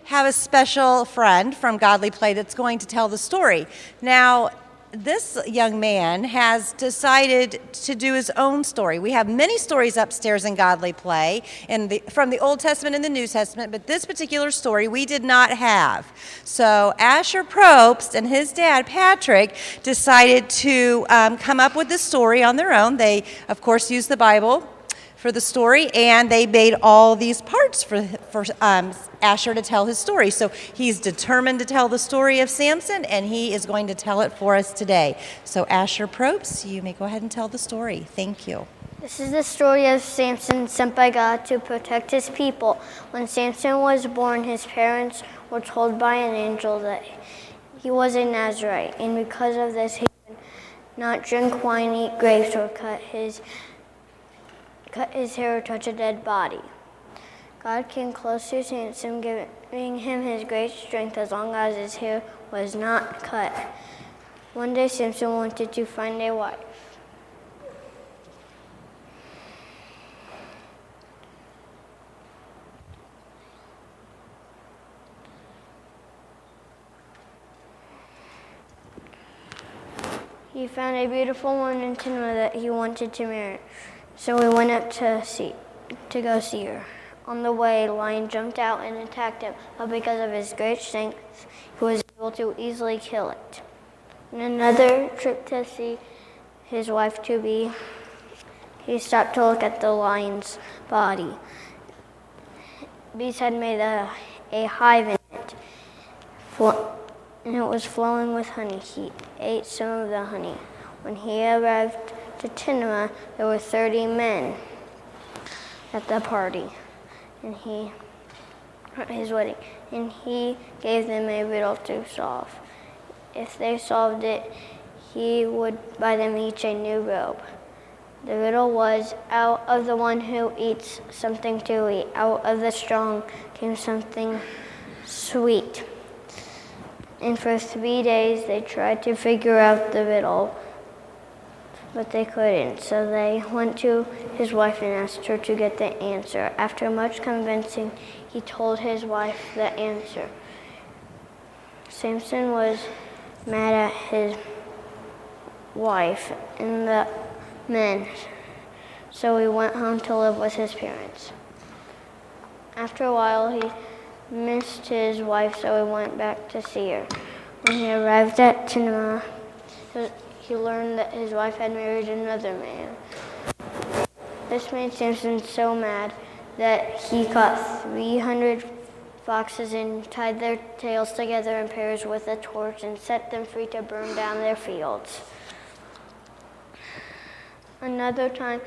have a special friend from Godly Play that's going to tell the story. Now, this young man has decided to do his own story. We have many stories upstairs in Godly Play from the Old Testament and the New Testament, but this particular story we did not have. So Asher Propst and his dad, Patrick, decided to come up with this story on their own. They, of course, used the Bible for the story, and they made all these parts for Asher to tell his story. So he's determined to tell the story of Samson, and he is going to tell it for us today. So Asher Propst, you may go ahead and tell the story. Thank you. This is the story of Samson sent by God to protect his people. When Samson was born, his parents were told by an angel that he was a Nazarite, and because of this he could not drink wine, eat grapes, or cut his hair or touch a dead body. God came close to Samson, giving him his great strength as long as his hair was not cut. One day Samson wanted to find a wife. He found a beautiful woman in Timnah that he wanted to marry. So we went up to go see her. On the way, a lion jumped out and attacked him, but because of his great strength, he was able to easily kill it. On another trip to see his wife-to-be, he stopped to look at the lion's body. Bees had made a hive in it, and it was flowing with honey. He ate some of the honey. When he arrived to Timnah, there were 30 men at the party, his wedding, and he gave them a riddle to solve. If they solved it, he would buy them each a new robe. The riddle was, out of the one who eats something to eat, out of the strong came something sweet. And for 3 days they tried to figure out the riddle, but they couldn't. So they went to his wife and asked her to get the answer. After much convincing, he told his wife the answer. Samson was mad at his wife and the men, so he went home to live with his parents. After a while, he missed his wife, so he went back to see her. When he arrived at Timnah, he learned that his wife had married another man. This made Samson so mad that he caught 300 foxes and tied their tails together in pairs with a torch and set them free to burn down their fields. Another time,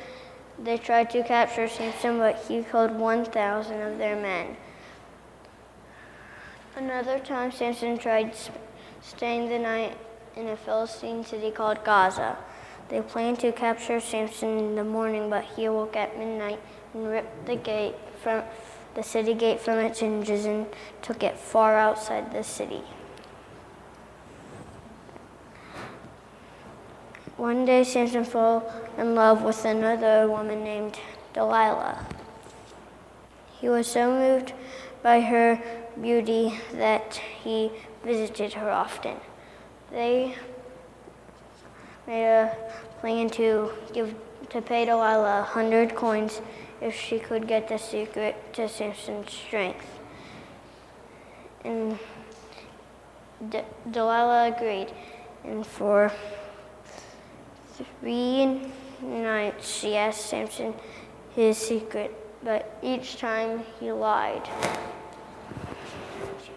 they tried to capture Samson, but he killed 1,000 of their men. Another time, Samson tried staying the night in a Philistine city called Gaza. They planned to capture Samson in the morning, but he awoke at midnight and ripped the city gate from its hinges and took it far outside the city. One day, Samson fell in love with another woman named Delilah. He was so moved by her beauty that he visited her often. They made a plan to pay Delilah 100 coins if she could get the secret to Samson's strength. And Delilah agreed, and for 3 nights she asked Samson his secret, but each time he lied.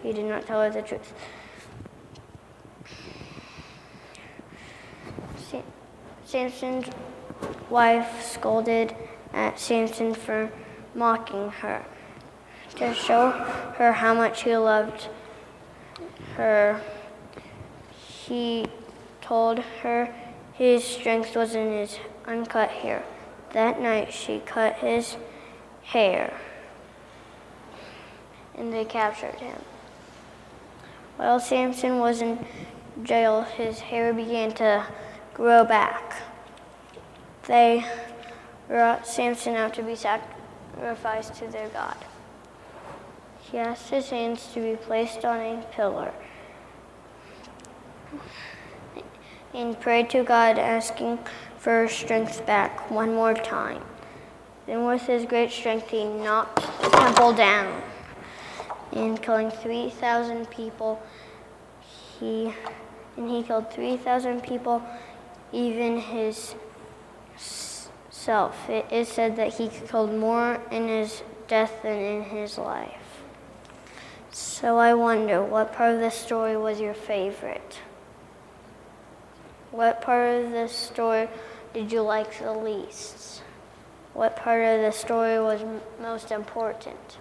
He did not tell her the truth. Samson's wife scolded at Samson for mocking her. To show her how much he loved her, he told her his strength was in his uncut hair. That night she cut his hair, and they captured him. While Samson was in jail, his hair began to grow back. They brought Samson out to be sacrificed to their God. He asked his hands to be placed on a pillar and prayed to God, asking for strength back one more time. Then with his great strength, he knocked the temple down, and killing 3,000 people. He killed 3,000 people, even his self. It is said that he killed more in his death than in his life. So I wonder, what part of the story was your favorite? What part of the story did you like the least? What part of the story was most important?